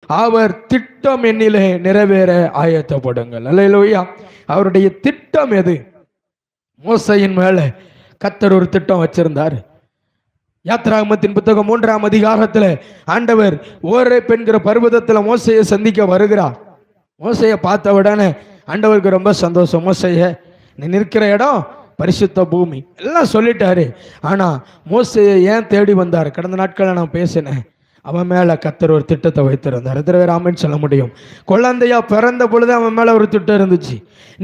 அவர் திட்டம் என்னிலே நிறைவேற ஆயத்தப்படுங்கள். அல்லேலூயா. அவருடைய திட்டம் எது? மோசையின் மேல கர்த்தர் ஒரு திட்டம் வச்சிருந்தார். யாத்திராகமத்தின் புத்தகம் 3ஆம் அதிகாரத்தில் ஆண்டவர் ஓரேப் என்கிற பர்வதத்தில் மோசையை சந்திக்க வருகிறார். மோசையை பார்த்த உடனே ஆண்டவருக்கு ரொம்ப சந்தோஷம். மோசையை நீ நிற்கிற இடம் பரிசுத்த பூமி எல்லாம் சொல்லிட்டாரு. ஆனா மோசையை ஏன் தேடி வந்தார்? கடந்த நாட்களில் நான் பேசினேன். அவன் மேல கர்த்தர் ஒரு திட்டத்தை வைத்திருந்தார். எத்தனை பேர் ஆமென் சொல்ல முடியும்? குழந்தையா பிறந்த பொழுது அவன் மேல ஒரு திட்டம் இருந்துச்சு.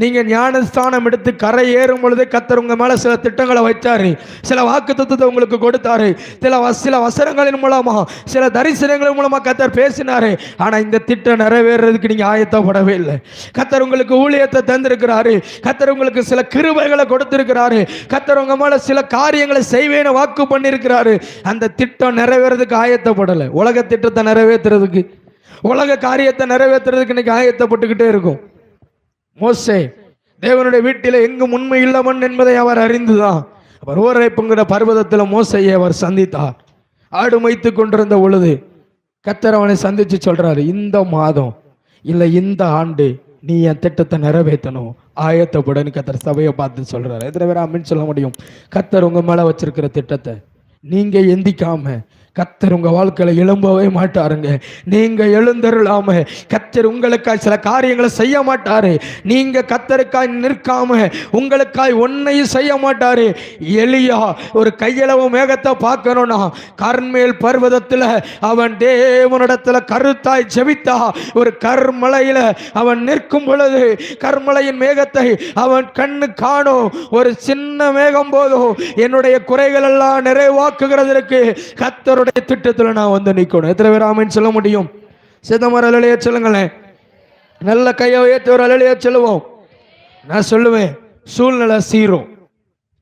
நீங்க ஞானஸ்தானம் எடுத்து கரை ஏறும் பொழுது கர்த்தர் உங்க மேல சில திட்டங்களை வைத்தாரு, சில வாக்குத்தத்தத்தை உங்களுக்கு கொடுத்தாரு, சில வசனங்களின் மூலமா, சில தரிசனங்களின் மூலமா கர்த்தர் பேசினாரு. ஆனா இந்த திட்டம் நிறைவேறதுக்கு நீங்க ஆயத்தப்படவே இல்லை. கர்த்தர் உங்களுக்கு ஊழியத்தை தந்திருக்கிறாரு, கர்த்தர் உங்களுக்கு சில கிருபைகளை கொடுத்திருக்கிறாரு, கர்த்தர் உங்க மேல சில காரியங்களை செய்வேன்னு வாக்கு பண்ணியிருக்கிறாரு. அந்த திட்டம் நிறைவேறதுக்கு ஆயத்தப்படலை. உலக திட்டத்தை நிறைவேற்றுறதுக்கு, உலக காரியத்தை நிறைவேற்றுறதுக்கு இன்னைக்கு ஆயத்தப்பட்டுக்கிட்டே இருக்கும். மோசே தேவனுடைய வீட்டில் எங்கும் உண்மை இல்லவன் என்பதை அவர் அறிந்துதான் அவர் ஓரேப்புங்கிற பர்வதத்தில் மோசையை அவர் சந்தித்தார். ஆடு மேய்த்து கொண்டிருந்த பொழுது கர்த்தர் அவனை சந்திச்சு சொல்றாரு, இந்த மாதம் இல்லை இந்த ஆண்டு நீ என் திட்டத்தை நிறைவேற்றணும், ஆயத்தப்படன்னு கர்த்தர் சபையை பார்த்து சொல்றாரு. எத்தனை பேர் ஆமென் சொல்ல முடியும்? கர்த்தர் உங்க மேல வச்சிருக்கிற திட்டத்தை நீங்க எந்திக்காம கர்த்தர் உங்க வாழ்க்கையில எழும்பவே மாட்டாருங்க. நீங்க எழுந்தருளாம கர்த்தர் உங்களுக்காய் சில காரியங்களை செய்ய மாட்டாரு. நீங்க கர்த்தருக்காய் நிற்காம உங்களுக்காய் ஒன்னையும் செய்ய மாட்டாரு. எலியா ஒரு கையளவு மேகத்தை பார்க்கணும்னா கர்மேல் பர்வதத்துல அவன் தேவனிடத்துல கருத்தாய் ஜெபித்தா, ஒரு கர்மலையில அவன் நிற்கும் பொழுது கர்மலையின் மேகத்தை அவன் கண்ணு காணும். ஒரு சின்ன மேகம் போதும் என்னுடைய குறைகள் எல்லாம் நிறைவாக்குகிறதற்கு கர்த்தர் திட்டத்தில் நான் வந்து நிற்கணும். எத்தனை பேர் ஆமென் சொல்ல முடியும்? சிதமர அலைய சொல்லுங்களேன். நல்ல கையை உயர்த்தி ஒரு அலைய சொல்லுவோம். நான் சொல்லுவேன், சூழ்நிலை சீரும்.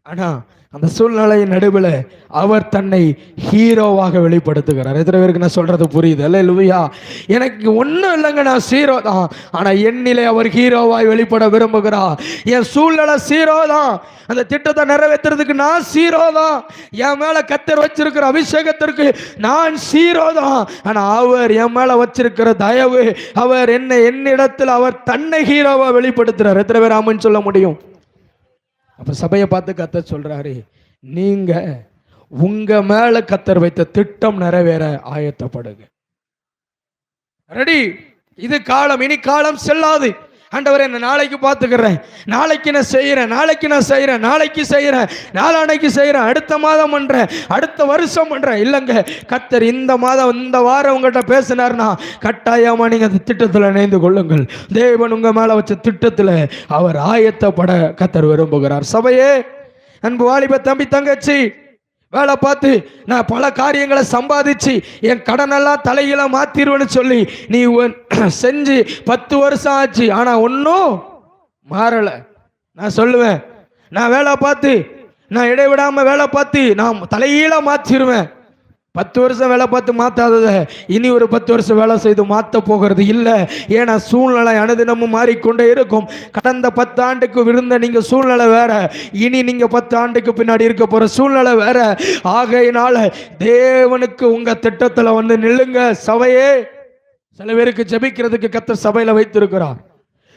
ஆனா அந்த சூழ்நிலையின் நடுவில் அவர் தன்னை ஹீரோவாக வெளிப்படுத்துகிறார். எத்தனை பேருக்கு நான் சொல்றது புரியுது? அல்லேலூயா. எனக்கு ஒன்றும் இல்லைங்க, நான் ஹீரோ தான். ஆனால் என்னிலே அவர் ஹீரோவாய் வெளிப்பட விரும்புகிறார். என் சூழ்நிலை ஹீரோ தான், அந்த திட்டத்தை நிறைவேற்றுறதுக்கு நான் ஹீரோ தான். என் மேல கர்த்தர் வச்சிருக்கிற அபிஷேகத்திற்கு நான் ஹீரோ தான். ஆனால் அவர் என் மேல வச்சிருக்கிற தயவு, அவர் என்னிடத்தில் அவர் தன்னை ஹீரோவா வெளிப்படுத்துறார். எத்தனை பேர் ஆமென் சொல்ல முடியும்? அப்ப சபையை பார்த்து கர்த்தர் சொல்றாரு, நீங்க உங்க மேல கர்த்தர் வைத்த திட்டம் நிறைவேற ஆயத்தப்படுங்க. ரெடி? இது காலம், இனி காலம் செல்லாது. ஆண்டவரே நான் நாளைக்கு பார்த்துக்கிறேன், நாளைக்கு நான் செய்கிறேன், நாளைக்கு செய்கிறேன், நாளானைக்கு செய்கிறேன், அடுத்த மாதம் பண்றேன், அடுத்த வருஷம் பண்றேன். இல்லைங்க, கர்த்தர் இந்த மாதம் இந்த வாரம் உங்கள்கிட்ட பேசினார்னா கட்டாயமா நீங்க அந்த திட்டத்தில் இணைந்து கொள்ளுங்கள். தேவன் உங்க மேல வச்ச திட்டத்தில் அவர் ஆயத்தப்பட கர்த்தர் விரும்புகிறார். சபையே, அன்பு வாலிப தம்பி தங்கச்சி, வேலை பார்த்து நான் பல காரியங்களை சம்பாதிச்சு என் கடனெல்லாம் தலையில மாத்திருவேன்னு சொல்லி நீ செஞ்சு 10 வருஷம் ஆச்சு, ஆனா ஒன்றும் மாறல. நான் சொல்லுவேன், நான் வேலை பார்த்து நான் இடைவிடாம வேலை பார்த்து நான் தலையில மாத்திருவேன். 10 வருஷம் வேலை பார்த்து மாத்தாதத இனி ஒரு 10 வருஷம் வேலை செய்து மாற்ற போகிறது இல்லை. ஏன்னா சூழ்நிலை அனுதினமும் மாறிக்கொண்டே இருக்கும். கடந்த 10 ஆண்டுக்கு விருந்த நீங்க சூழ்நிலை வேற, இனி நீங்க 10 ஆண்டுக்கு பின்னாடி இருக்க போற சூழ்நிலை வேற. ஆகையினால தேவனுக்கு உங்க திட்டத்துல வந்து நில்லுங்க. சபையே, சில பேருக்கு ஜெபிக்கிறதுக்கு கர்த்தர் சபையில வைத்திருக்கிறார்.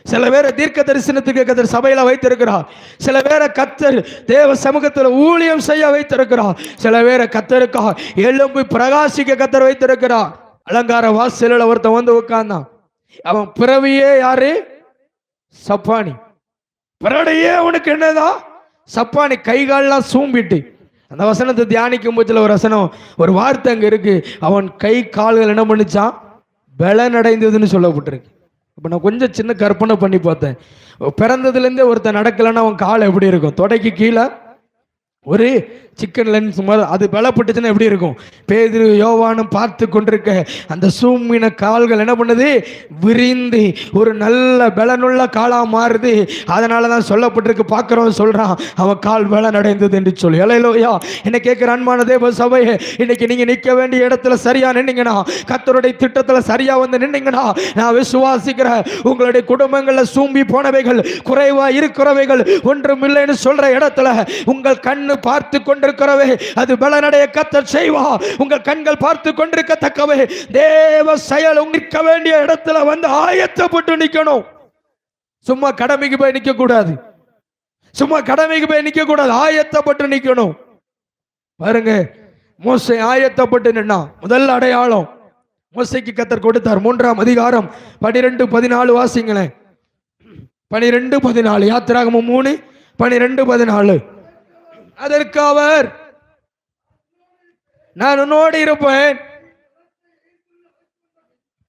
சில பேரை தீர்க்க தரிசனத்துக்கு கர்த்தர் சபையில வைத்திருக்கிறார். சில பேரை கர்த்தர் தேவ சமூகத்தில் ஊழியம் செய்ய வைத்திருக்கிறார். சில பேரை கர்த்தருக்கா எழும்பி பிரகாசிக்க கர்த்தர் வைத்திருக்கிறார். அலங்கார வாசலில் ஒருத்தன் வந்து உட்கார்ந்தான். அவன் பிறவியே யாரு? சப்பானி. பிறடையே அவனுக்கு என்னதான்? சப்பானி. கைகாலெல்லாம் சூம்பிட்டு. அந்த வசனத்தை தியானிக்கும் போதுல ஒரு வசனம், ஒரு வார்த்தை அங்க இருக்கு. அவன் கை கால்கள் என்ன பண்ணிச்சான்? பலனடைந்ததுன்னு சொல்லப்பட்டிருக்கு. இப்போ நான் கொஞ்சம் சின்ன கற்பனை பண்ணி பார்த்தேன். பிறந்ததுலேருந்தே ஒருத்தன் நடக்கலைன்னா அவன் கால் எப்படி இருக்கும்? தொடைக்கு கீழே ஒரு சிக்கன் லென்ஸ் மாதிரி அது பலப்பட்டுச்சுன்னா எப்படி இருக்கும்? பேதுரு யோவானும் பார்த்து கொண்டிருக்க அந்த சூமின கால்கள் என்ன பண்ணுது? விரிந்து ஒரு நல்ல பலனுள்ள காலாக மாறுது. அதனால தான் சொல்லப்பட்டிருக்கு, பார்க்குறவன் சொல்கிறான் அவன் கால் பலன் அடைந்தது என்று சொல்லி. அல்லேலூயா. என்ன கேட்குற அன்பான தேவ சபையே, இன்னைக்கு நீங்கள் நிற்க வேண்டிய இடத்துல சரியாக நின்னீங்கன்னா, கர்த்தருடைய திட்டத்தில் சரியாக வந்து நின்னீங்கன்னா, நான் விசுவாசிக்கிறேன் உங்களுடைய குடும்பங்களில் சூம்பி போனவைகள், குறைவாக இருக்கிறவைகள், ஒன்றும் இல்லைன்னு சொல்கிற இடத்துல உங்கள் கண்ணு கண்கள் பார்த்து கொண்டிருக்கிறவே அது பலனடைய கர்த்தர் செய்வா. உங்கள் கண்கள் பார்த்து கொண்டிருக்கத்தக்கவே தேவ செயல் நிற்க வேண்டிய இடத்துல வந்து ஆயத்தப்பட்டு நிக்கணும். சும்மா கடமைக்கு போய் நிக்க கூடாது. சும்மா கடமைக்கு போய் நிக்க கூடாது. ஆயத்தப்பட்டு நிக்கணும். பாருங்க, மோசே ஆயத்தப்பட்டு நின்னா. முதல் அடையாளம் மோசேக்கு கர்த்தர் கொடுத்தார். 3ஆம் அதிகாரம் 12-14 வாசிங்களேன். 12-14 யாத்திராகமம் 3:12-14. அதற்கு அவர், நான் உன்னோடு இருப்பேன்,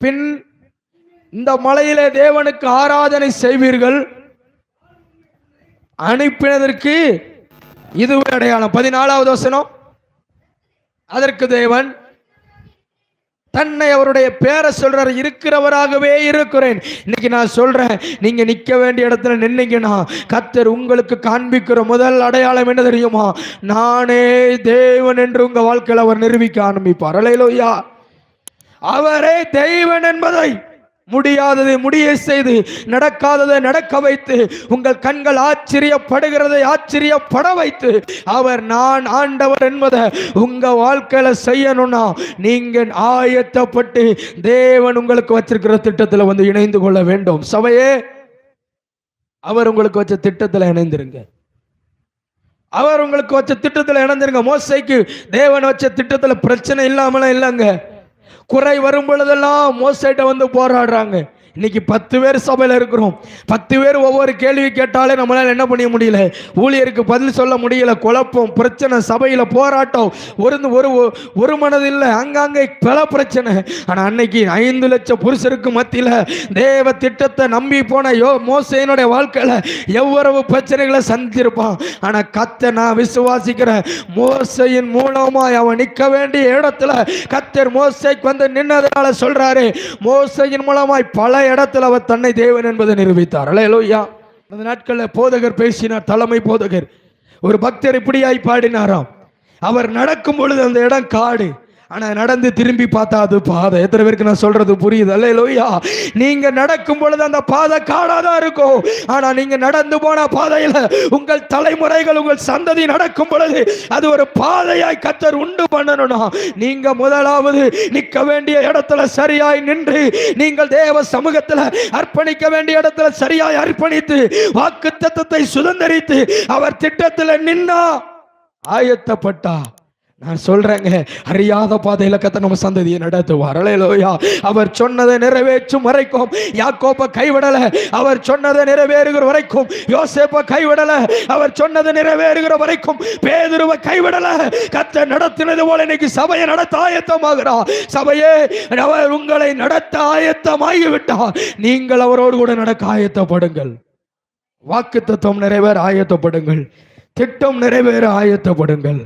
பின் இந்த மலையிலே தேவனுக்கு ஆராதனை செய்வீர்கள், அனுப்பினதற்கு இதுவே அடையாளம். 14வது வசனம். அதற்கு தேவன் தன்னை அவருடைய பேரை சொல்றாரு, இருக்கிறவராகவே இருக்கிறேன். இன்னைக்கு நான் சொல்றேன், நீங்க நிக்க வேண்டிய இடத்துல நின்னீங்கன்னா கர்த்தர் உங்களுக்கு காண்பிக்கிற முதல் அடையாளம் என்ன தெரியுமா? நானே தேவன் என்று உங்க வாழ்க்கையில் அவர் நிரூபிக்க ஆரம்பிப்பார். அல்லேலூயா. அவரே தேவன் என்பதை முடியாததை முடிய செய்து, நடக்காததை நடக்க வைத்து, உங்கள் கண்கள் ஆச்சரியப்படுகிறதை ஆச்சரியப்பட வைத்து, அவர் நான் ஆண்டவர் என்பதை உங்க வாழ்க்கையில செய்யணும்னா நீங்க ஆயத்தப்பட்டு தேவன் உங்களுக்கு வச்சிருக்கிற திட்டத்தில் வந்து இணைந்து கொள்ள வேண்டும். சபையே, அவர் உங்களுக்கு வச்ச திட்டத்தில் இணைந்திருங்க. அவர் உங்களுக்கு வச்ச திட்டத்தில் இணைந்திருங்க. மோசேக்கு தேவன் வச்ச திட்டத்தில் பிரச்சனை இல்லாமலாம் இல்லைங்க. குறை வரும் பொழுதெல்லாம் மோசேட்ட வந்து போராடுறாங்க. இன்னைக்கு 10 பேர் சபையில் இருக்கிறோம். 10 பேர் ஒவ்வொரு கேள்வி கேட்டாலே நம்மளால என்ன பண்ண முடியல, ஊழியருக்கு பதில் சொல்ல முடியல. குழப்பம், பிரச்சனை, சபையில் போராட்டம், ஒரு மனது இல்லை, அங்கங்கே பல பிரச்சனை. ஆனால் அன்னைக்கு 5 லட்சம் புருஷருக்கு மத்தியில் தேவ திட்டத்தை நம்பி போன மோசேனுடைய வாழ்க்கையில் எவ்வளவு பிரச்சனைகளை சந்திருப்பான். ஆனால் கர்த்தர், நான் விசுவாசிக்கிறேன், மோசேயின் மூலமாய் அவன் நிற்க வேண்டிய இடத்துல கர்த்தர் மோசேக்கு வந்து நின்னதால சொல்றாரு, மோசேயின் மூலமாய் பல இடத்துல அவர் தன்னை தேவன் என்பதை நிரூபித்தார். அல்லேலூயா. அந்த நாட்களில் போதகர் பேசினார். தலைமை போதகர் ஒரு பக்தர் இப்படியாய் பாடினாராம். அவர் நடக்கும் பொழுது அந்த இடம் காடு, ஆனா நடந்து திரும்பி பார்த்தா அது பாதை. எத்தனை பேருக்கு நான் சொல்றது புரியுது? அல்லேலூயா. நீங்க நடக்கும் பொழுது அந்த பாதை காடாதான் இருக்கும், ஆனா நீங்க நடந்து போன பாதையில உங்கள் தலைமுறைகள், உங்கள் சந்ததி நடக்கும் பொழுது அது ஒரு பாதையாய் கர்த்தர் உண்டு பண்ணணும்னா நீங்க முதலாவது நிற்க வேண்டிய இடத்துல சரியாய் நின்று, நீங்கள் தேவ சமூகத்தில் அர்ப்பணிக்க வேண்டிய இடத்துல சரியாய் அர்ப்பணித்து, வாக்குத்தத்தத்தை சுதந்தரித்து அவர் திட்டத்தில் நின்னா, ஆயத்தப்பட்டா, நான் சொல்றேங்க, அறியாத பாதையில கர்த்தர் நம்ம சந்ததியை நடத்துவார். அல்லேலூயா. அவர் சொன்னதை நிறைவேற்றும் வரைக்கும் யாக்கோபை கைவிடல. அவர் சொன்னதை நிறைவேறுகிற வரைக்கும் யோசேப்பை கைவிடல. அவர் சொன்னதை நிறைவேறுகிற வரைக்கும் பேதுருவை கைவிடல. கர்த்தர் நடத்தினது போல இன்னைக்கு சபையை நடத்த ஆயத்தமாகிறார். சபையே, அவர் உங்களை நடத்த ஆயத்தமாகிவிட்டார். நீங்கள் அவரோடு கூட நடக்க ஆயத்தப்படுங்கள். வாக்குத்தத்தம் நிறைவேற ஆயத்தப்படுங்கள். திட்டம் நிறைவேற ஆயத்தப்படுங்கள்.